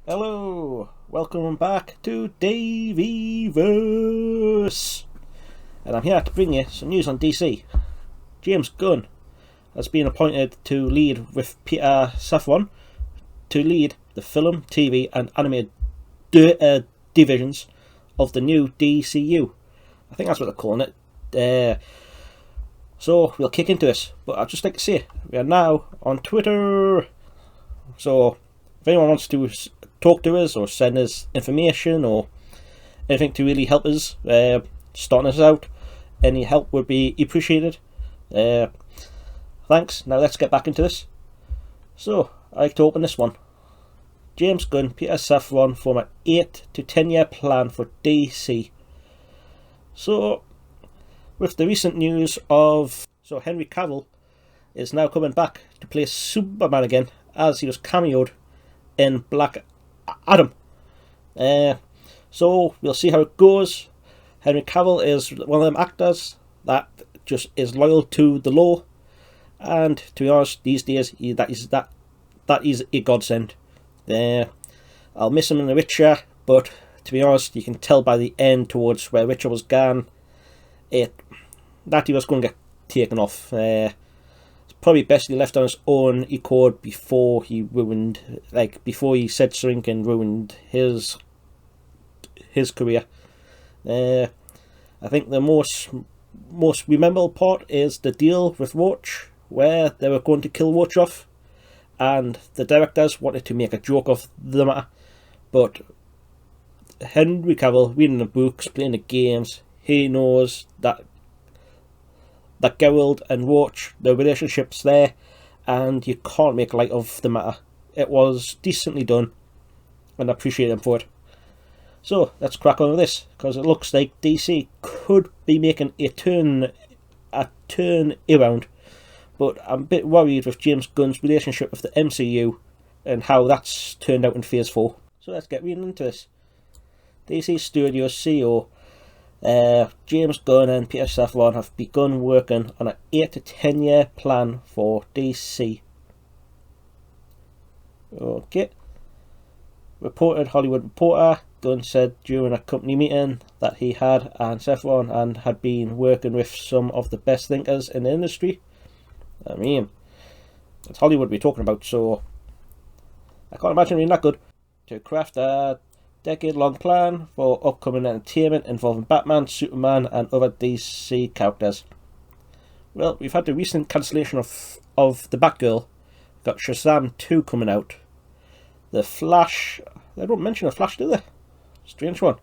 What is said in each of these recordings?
Hello, welcome back to Davyverse, and I'm here to bring you some news on DC. James Gunn has been appointed to lead with Peter Safran to lead the film, TV and animated divisions of the new DCU. I think that's what they're calling it. So we'll kick into this, but I'd just like to say we are now on Twitter. So if anyone wants to talk to us or send us information or anything to really help us starting us out, any help would be appreciated. Thanks. Now let's get back into this. So I'd like to open this one. James Gunn, Peter Safran form an 8 to 10 year plan for DC. So with the recent news of Henry Cavill is now coming back to play Superman again, as he was cameoed in Black Adam. So we'll see how it goes. Henry Cavill is one of them actors that just is loyal to the law, and to be honest, these days that is a godsend. I'll miss him in The Witcher, but to be honest, you can tell by the end towards where Witcher was gone, that he was going to get taken off. It's probably best he left on his own accord before he said something and ruined his career. I think the most memorable part is the deal with Roach, where they were going to kill Roach off, and the directors wanted to make a joke of the matter, but Henry Cavill, reading the books, playing the games, he knows that Geralt and Roach, the relationship's there, and you can't make light of the matter. It was decently done, and I appreciate him for it. So let's crack on with this, because it looks like DC could be making a turn around, but I'm a bit worried with James Gunn's relationship with the MCU and how that's turned out in Phase 4. So let's get reading into this. DC Studios CEO James Gunn and Peter Safran have begun working on an 8 to 10 year plan for DC. Okay. Reported Hollywood Reporter, Gunn said during a company meeting that he and Safran had been working with some of the best thinkers in the industry. I mean, it's Hollywood we're talking about, so I can't imagine being that good. To craft a decade-long plan for upcoming entertainment involving Batman, Superman and other DC characters. Well, we've had the recent cancellation of the Batgirl. We've got Shazam 2 coming out. The Flash, they don't mention the Flash, do they? Strange one.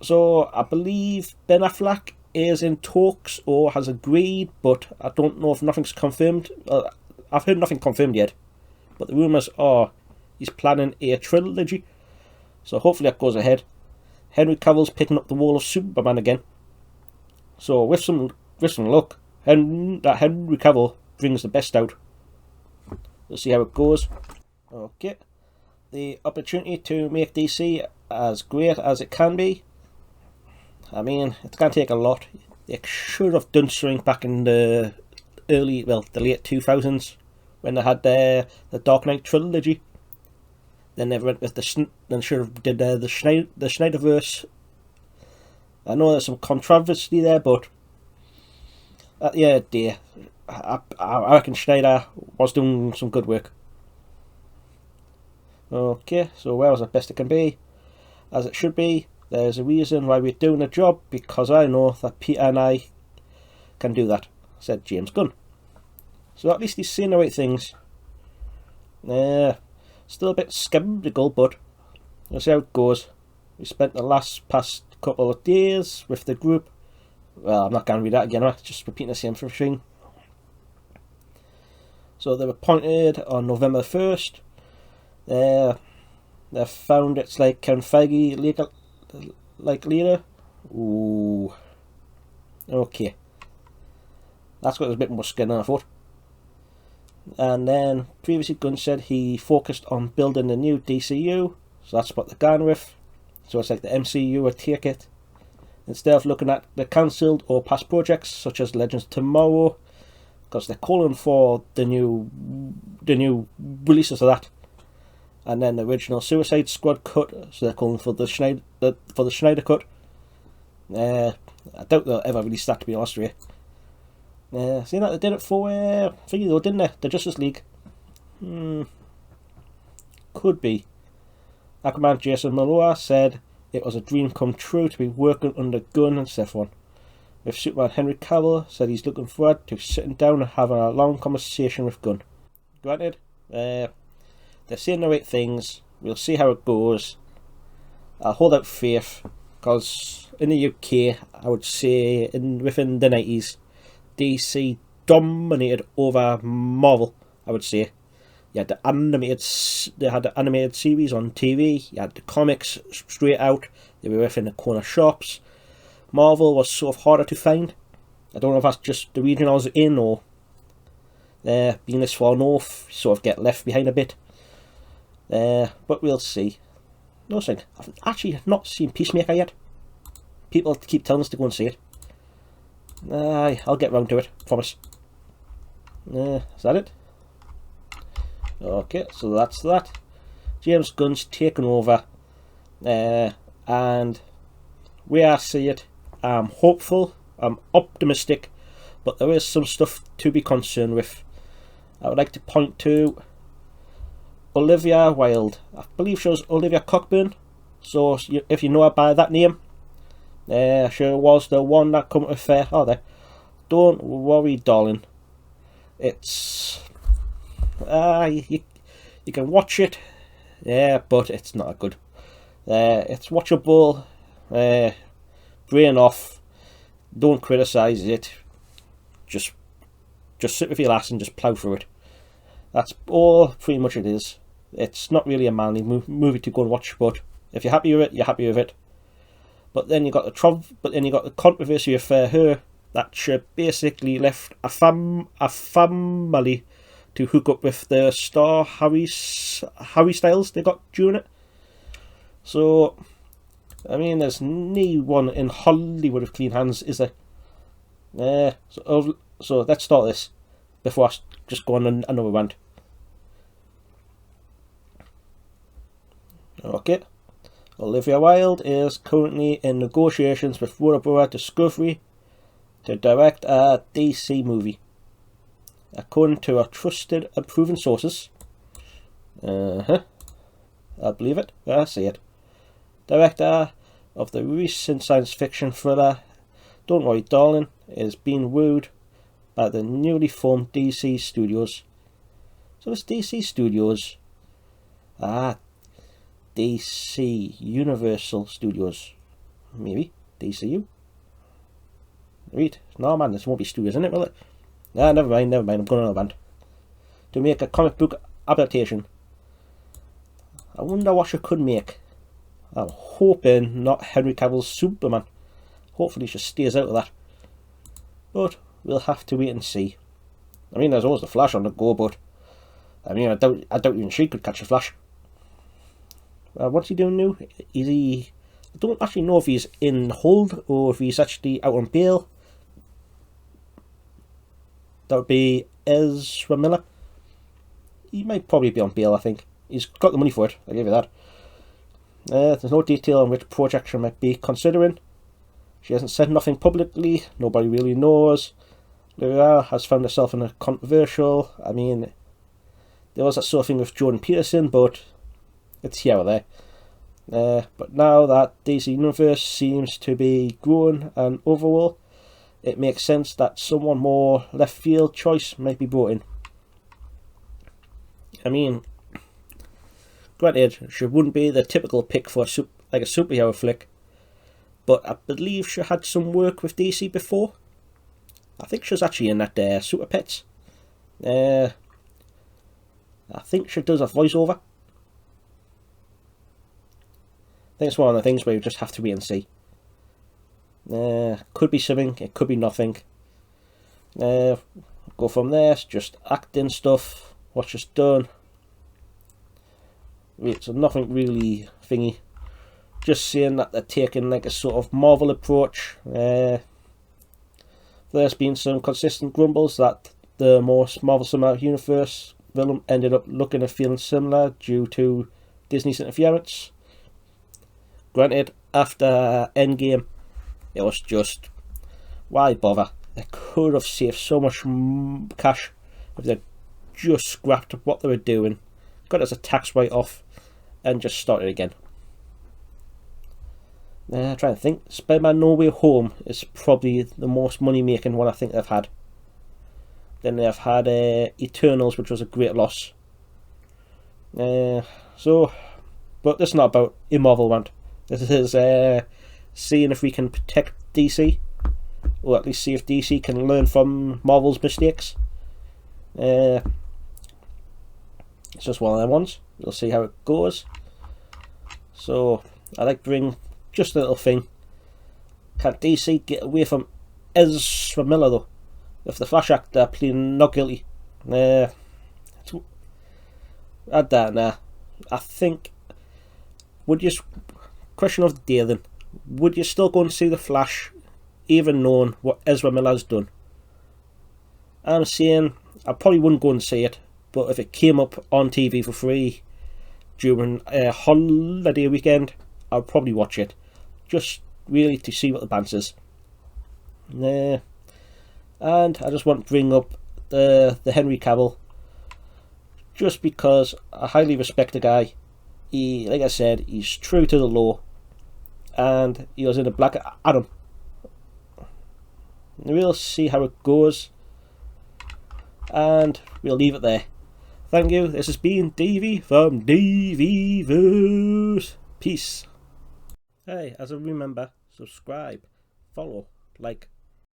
So I believe Ben Affleck is in talks or has agreed, but I don't know if nothing's confirmed. I've heard nothing confirmed yet, but the rumours are he's planning a trilogy. So hopefully that goes ahead. Henry Cavill's picking up the role of Superman again. So with some luck, Henry Cavill brings the best out. We'll see how it goes. Okay. The opportunity to make DC as great as it can be. I mean, it's going to take a lot. They should have done something back in the late 2000s when they had the Dark Knight trilogy. Then they went with then should have did the Snyderverse. I know there's some controversy there, but at the end of the day, I reckon Snyder was doing some good work. Okay, so where was it best it can be? As it should be. There's a reason why we're doing the job, because I know that Peter and I can do that, said James Gunn. So at least he's saying the right things. Still a bit sceptical, but we'll see how it goes. We spent the past couple of days with the group. Well, I'm not going to read that again, I'm just repeating the same thing. So they were appointed on November 1st. They found it's like Kevin Feige leader. Ooh. Okay. That's got a bit more skin than I thought. And then previously Gunn said he focused on building the new DCU, so that's what they're going with. So it's like the MCU would take it. Instead of looking at the cancelled or past projects such as Legends of Tomorrow, because they're calling for the new releases of that. and then the original Suicide Squad cut, so they're calling for the Schneider cut. I doubt they'll ever release that, to be honest with you. Seeing that they did it for thingy though, didn't they? The Justice League. Could be. Aquaman Jason Momoa said it was a dream come true to be working under Gunn and Safran. With Superman Henry Cavill said he's looking forward to sitting down and having a long conversation with Gunn. Granted, they're saying the right things. We'll see how it goes. I'll hold out faith, because in the UK, I would say within the 90s, DC dominated over Marvel, I would say. You had they had the animated series on TV, you had the comics straight out, they were within the corner shops. Marvel was sort of harder to find. I don't know if that's just the region I was in, or being this far north, sort of get left behind a bit. But we'll see. No thing. I've actually not seen Peacemaker yet. People keep telling us to go and see it. I'll get round to it, promise. Is that it? Okay, so that's that. James Gunn's taken over, and where I see it, I'm hopeful, I'm optimistic, but there is some stuff to be concerned with. I would like to point to Olivia Wilde. I believe she was Olivia Cockburn, so if you know her by that name, she was the one that come to fair. Oh, there. Don't worry, darling. It's you can watch it, but it's not good. It's watchable. Brain off. Don't criticise it. Just sit with your lass and just plough through it. That's all pretty much it is. It's not really a manly movie to go and watch, but if you're happy with it, you're happy with it. But then you got the controversy of her that she basically left a family to hook up with the star Harry Styles they got during it. So, I mean, there's no one in Hollywood with clean hands, is there? So let's start this before I just go on another rant. Okay. Olivia Wilde is currently in negotiations with Rumoured Discovery to direct a DC movie. According to our trusted and proven sources. I believe it. I see it. Director of the recent science fiction thriller Don't Worry Darling is being wooed by the newly formed DC Studios. So it's DC Studios. DC Universal Studios. Maybe. DCU? Wait. No man, this won't be studios, isn't it, will it? Never mind, I'm going on a rant. To make a comic book adaptation. I wonder what she could make. I'm hoping not Henry Cavill's Superman. Hopefully she stays out of that. But we'll have to wait and see. I mean, there's always the Flash on the go, but I mean, I doubt even she could catch a Flash. What's he doing now? Is he? I don't actually know if he's in hold or if he's actually out on bail. That would be Ezra Miller. He might probably be on bail, I think. He's got the money for it, I'll give you that. There's no detail on which project she might be considering. She hasn't said nothing publicly, nobody really knows. Olivia has found herself in a controversial, I mean, there was that sort of thing with Jordan Peterson, but it's here or there. But now that DC Universe seems to be growing and overall, it makes sense that someone more left field choice might be brought in. I mean, granted, she wouldn't be the typical pick for a superhero flick, but I believe she had some work with DC before. I think she was actually in that Super Pets. I think she does a voiceover. I think it's one of the things where you just have to wait and see. Could be something, it could be nothing. Go from there, it's just acting stuff, what she's done. Wait, so nothing really thingy. Just saying that they're taking like a sort of Marvel approach. There's been some consistent grumbles that the most Marvel Cinematic Universe film ended up looking and feeling similar due to Disney's interference. Granted, after Endgame, it was just, why bother? They could have saved so much cash if they just scrapped what they were doing, got it as a tax write-off, and just started again. I'm trying to think. Spider-Man No Way Home is probably the most money-making one I think they've had. Then they've had Eternals, which was a great loss. But this is not about a Marvel rant. This is seeing if we can protect DC, or at least see if DC can learn from Marvel's mistakes. It's just one of them ones. We'll see how it goes. So I like to bring just a little thing. Can DC get away from Ezra Miller though? If the Flash actor pleading not guilty, I don't know. I think, would you, question of the day then, would you still go and see the Flash, even knowing what Ezra Miller's done? I'm saying I probably wouldn't go and see it, but if it came up on TV for free during a holiday weekend, I'd probably watch it, just really to see what the bounce is. And I just want to bring up the Henry Cavill, just because I highly respect the guy. He, like I said, he's true to the law, and he was in the Black Adam. We'll see how it goes, and we'll leave it there. Thank you. This has been DV from DVverse. Peace. Hey, as a remember, subscribe, follow, like,